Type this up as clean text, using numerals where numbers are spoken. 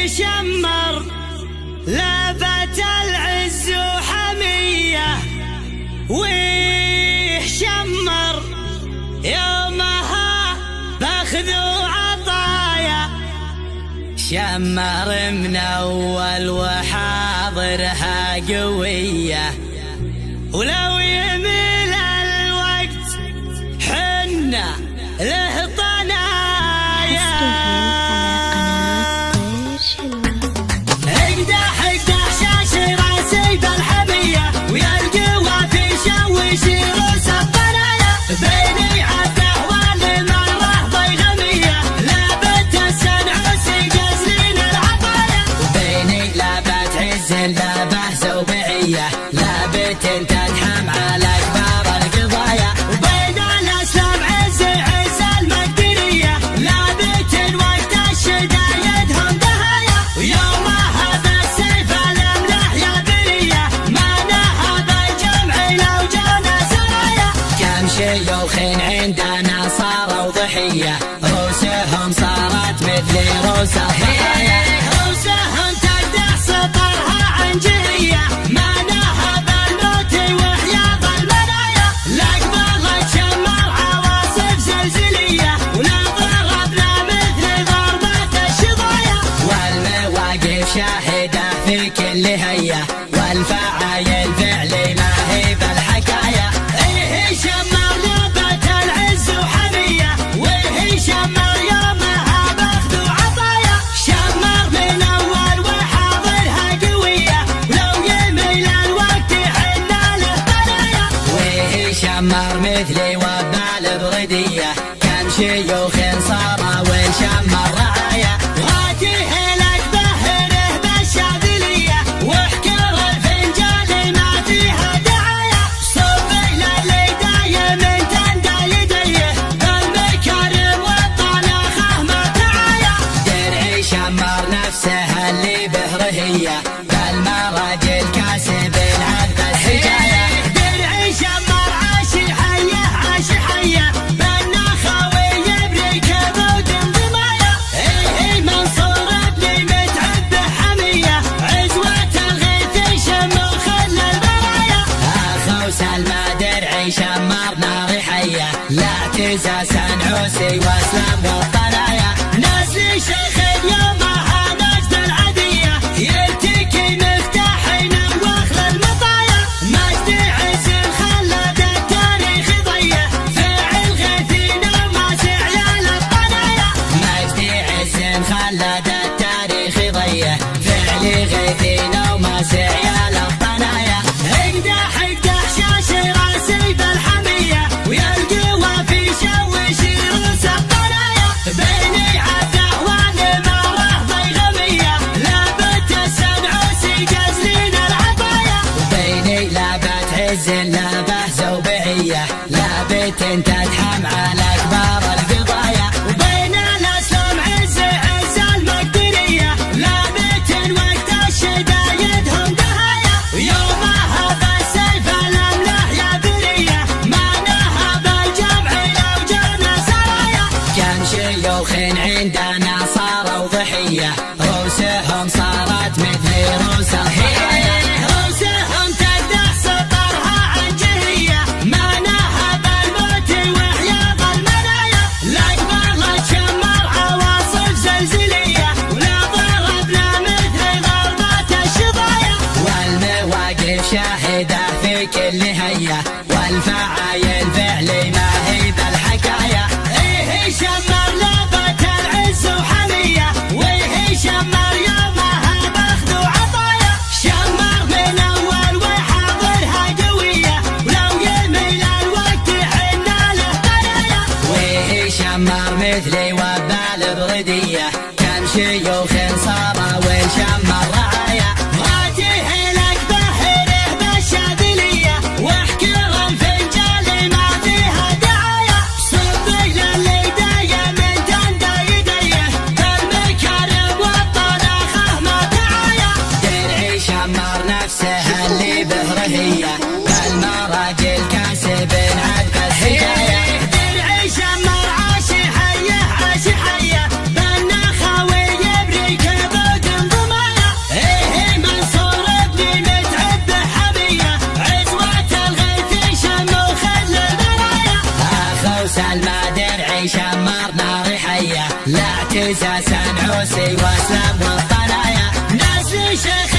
شمر لابت العز وحمية شمر يومها باخذ وعطايا شمر من أول وحاضرها قوية ولو يميل الوقت حنا له طنايا اقدح شاش راسي بالحمية ويا القوى في شوش روس الطنايا بيني عده والمرة ضيغمية لابت السنعوسي جزلين العطايا بيني لابت عز لابه زوبعية لابت تدحم على كبار القضايا وبين الاسلام عز المقدرية لابت وقت الشدايدهم دهايا ويومها بالسيف الاملاح يا برية ما نهض الجمع لو جانا سرايا كم شيوخ عندنا صاروا ضحية روسهم صارت مثل روس الضحايا روسهم تقدح سطرها عن جهية ما نهض الموت وحياض المنايا لقبلت شمر عواصف زلزلية ولا ضربنا مثل ضربات الشظايا والمواقف شاهدة في كل هية والفعايل فعلي ما هي بالحكاية شمر لابت العز وحمية شمر يومها باخذ وعطايا شمر من أول وحاضرها قوية ولو يميل الوقت حنا له طنايا شمر مثلي وبال بردية كم شيوخ صاروا وشمر رعايا غاتيه لك بهره بالشاذلية واحكر الفنجان ما فيها دعايا صبي للي دايم تندى يديه بالمكارم والطلاخة ما تعايا درعي شمر نفسه اللي بهرهية بالمراجل كاسبين عذب الحجاية درعي شمر عاشي حية بالنخاوي يبري كبود ضمايا منصور ابني متعب حمية عزوة الغيث شموخ البرايا اخو سلمى درعي شمر نار حية لا تنسى سنعوسي واسلام والطنايا ناسي شيخ يومها نجد العدية يلتكي مفتاحنا واخذ المطايا مجد عز خلد التاريخ ضيه فعل غيثنا وما سعيال الطنايا مجدي عز خلد التاريخ ضيه فعلي غيثينا وما سعيال الطنايا اقدح شاش راسي بالحمية ويا القوى في شوش روس الطنايا بيني عده والمرة ضيغمية لابت السنعوسي جزلين العطايا بيني لابت عز لابه زوبعية لابت تدحم على كبار القضايا وبين الاسلام عز المقدرية لابت وقت الشدايدهم دهايا ويومها بالسيف الاملاح يا برية ما نهض الجمع لو جانا سرايا كم شيوخ عندنا صاروا ضحية روسهم صارت مثل روس الضحايا روسهم تقدح سطرها عن جهية ما نهض الموت وحياض المنايا لقبلت شمر عواصف زلزلية ولا ضربنا مثل ضربات الشظايا والمواقف شاهدة في كل هية والفعايل فعلي ما هي بالحكاية شمر لابت العز وحمية شمر يومها باخذ وعطايا شمر من أول وحاضرها قوية ولو يميل الوقت حنا له طنايا شمر مثلي وبال بردية كم شيوخ صاروا وشمر رعايا غاتيه لك بهره بالشاذلية واحكر الفنجان ما فيها دعايا صبي للي دايم تندى يديه بالمكارم والطلاخة ما تعايا درعي شمر نفسه اللي بهرهية بالمراجل كاسبين عذب الحجاية درعي شمر عاشي حية بالنخاوي يبري كبود سلمى درعي شمر نار حية لا اعتزاز عوسي واسلام والطنايا ناس شيخ